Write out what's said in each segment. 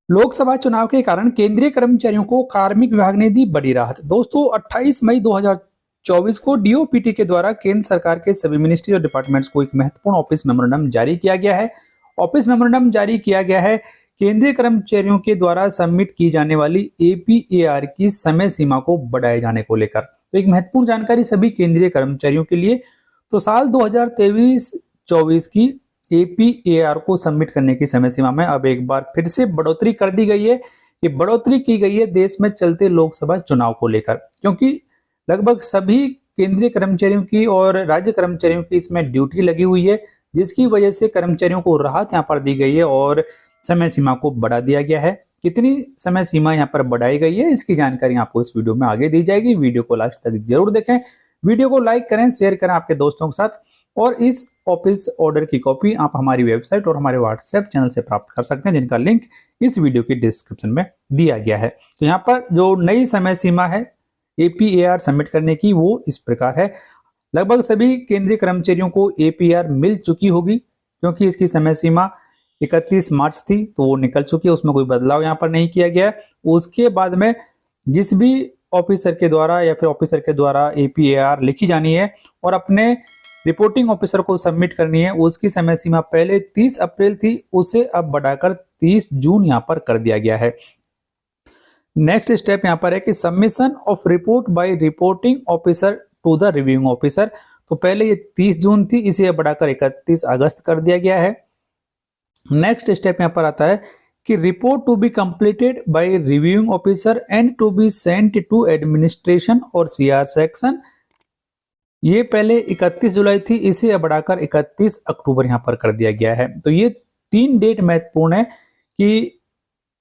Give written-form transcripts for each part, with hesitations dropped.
लोकसभा चुनाव के कारण केंद्रीय कर्मचारियों को कार्मिक विभाग ने दी बड़ी राहत। दोस्तों 28 मई 2024 को डीओपीटी के द्वारा केंद्र सरकार के सभी मिनिस्ट्री और डिपार्टमेंट्स को एक महत्वपूर्ण ऑफिस मेमोरेंडम जारी किया गया है। ऑफिस मेमोरेंडम जारी किया गया है केंद्रीय कर्मचारियों के द्वारा सबमिट की जाने वाली एपीएआर की समय सीमा को बढ़ाए जाने को लेकर। तो एक महत्वपूर्ण जानकारी सभी केंद्रीय कर्मचारियों के लिए। तो साल 2023-24 की एपीएआर को सबमिट करने की समय सीमा में अब एक बार फिर से बढ़ोतरी कर दी गई है। ये बढ़ोतरी की गई है देश में चलते लोकसभा चुनाव को लेकर, क्योंकि लगभग सभी केंद्रीय कर्मचारियों की और राज्य कर्मचारियों की इसमें ड्यूटी लगी हुई है, जिसकी वजह से कर्मचारियों को राहत यहाँ पर दी गई है और समय सीमा को बढ़ा दिया गया है। कितनी समय सीमा यहाँ पर बढ़ाई गई है इसकी जानकारी आपको इस वीडियो में आगे दी जाएगी। वीडियो को लास्ट तक जरूर देखें, वीडियो को लाइक करें, शेयर करें आपके दोस्तों के साथ। और इस ऑफिस ऑर्डर की कॉपी आप हमारी वेबसाइट और हमारे व्हाट्सएप चैनल से प्राप्त कर सकते हैं, जिनका लिंक इस वीडियो की डिस्क्रिप्शन में दिया गया है। तो यहाँ पर जो नई समय सीमा है एपीएआर सबमिट करने की वो इस प्रकार है। लगभग सभी केंद्रीय कर्मचारियों को एपीआर मिल चुकी होगी, क्योंकि इसकी समय सीमा 31 मार्च थी, तो वो निकल चुकी है, उसमें कोई बदलाव यहाँ पर नहीं किया गया है। उसके बाद में जिस भी ऑफिसर के द्वारा या फिर ऑफिसर के द्वारा एपीएआर लिखी जानी है और अपने रिपोर्टिंग ऑफिसर को सबमिट करनी है, उसकी समय सीमा पहले 30 अप्रैल थी, उसे अब बढ़ाकर 30 जून यहाँ पर कर दिया गया है। नेक्स्ट स्टेप यहाँ पर है कि submission of report by reporting officer to the reviewing officer. तो पहले ये 30 जून थी, इसे बढ़ाकर 31 अगस्त कर दिया गया है। नेक्स्ट स्टेप यहाँ पर आता है कि report to be completed by reviewing officer and to be sent to administration और सीआर सेक्शन। ये पहले 31 जुलाई थी, इसे अब बढ़ाकर 31 अक्टूबर यहाँ पर कर दिया गया है। तो ये 3 डेट महत्वपूर्ण है कि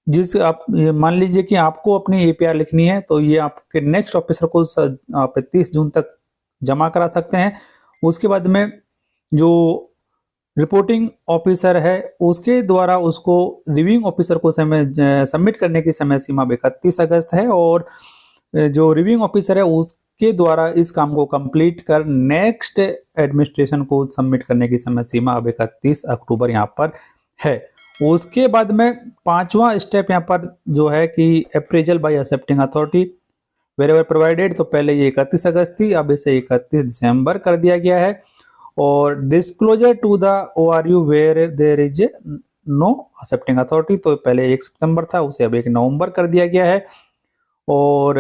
जिस आप मान लीजिए कि आपको अपनी एपीआर लिखनी है, तो ये आपके नेक्स्ट ऑफिसर को आप 30 जून तक जमा करा सकते हैं। उसके बाद में जो रिपोर्टिंग ऑफिसर है उसके द्वारा उसको रिव्यूइंग ऑफिसर को सबमिट करने की समय सीमा 31 अगस्त है, और जो रिव्यूइंग ऑफिसर है उसके द्वारा इस काम को कंप्लीट कर नेक्स्ट एडमिनिस्ट्रेशन को सबमिट करने की समय सीमा अब 31 अक्टूबर यहाँ पर है। उसके बाद में 5वां स्टेप यहाँ पर जो है कि appraisal bye accepting authority wherever provided. तो पहले ये 31 अगस्त थी, अब इसे 31 दिसंबर कर दिया गया है। और disclosure to the ORU where there is no accepting authority, तो पहले 1 सितंबर था, उसे अब 1 नवंबर कर दिया गया है। और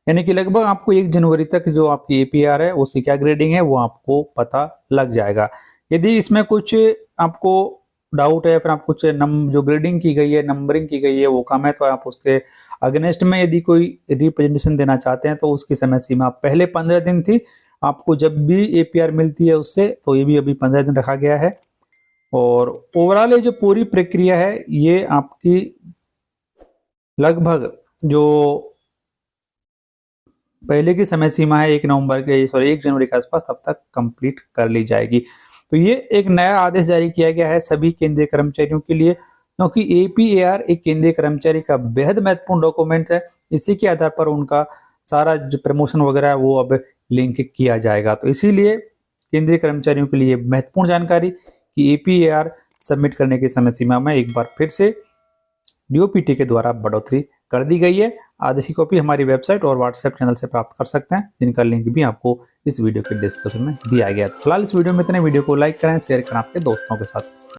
यानी कि लगभग आपको 1 जनवरी तक जो आपकी एपीआर है उसकी क्या ग्रेडिंग है वो आपको पता लग जाएगा। यदि इसमें कुछ आपको डाउट है या फिर आप कुछ जो ग्रेडिंग की गई है, नंबरिंग की गई है वो कम है, तो आप उसके अगेंस्ट में यदि कोई रिप्रेजेंटेशन देना चाहते हैं तो उसकी समय सीमा पहले 15 दिन थी, आपको जब भी एपीआर मिलती है उससे, तो ये भी अभी 15 दिन रखा गया है। और ओवरऑल ये जो पूरी प्रक्रिया है ये आपकी लगभग जो पहले की समय सीमा है 1 जनवरी के आसपास, तब तक कंप्लीट कर ली जाएगी। तो ये एक नया आदेश जारी किया गया है सभी केंद्रीय कर्मचारियों के लिए, क्योंकि एपीएआर एक केंद्रीय कर्मचारी का बेहद महत्वपूर्ण डॉक्यूमेंट है। इसी के आधार पर उनका सारा जो प्रमोशन वगैरह है वो अब लिंक किया जाएगा। तो इसीलिए केंद्रीय कर्मचारियों के लिए महत्वपूर्ण जानकारी कि एपीएआर सबमिट करने की समय सीमा में एक बार फिर से डीओपीटी के द्वारा बढ़ोतरी कर दी गई है। आदेश की कॉपी हमारी वेबसाइट और व्हाट्सएप चैनल से प्राप्त कर सकते हैं, जिनका लिंक भी आपको इस वीडियो के डिस्क्रिप्शन में दिया गया है। फिलहाल इस वीडियो में इतने, वीडियो को लाइक करें, शेयर करें आपके दोस्तों के साथ।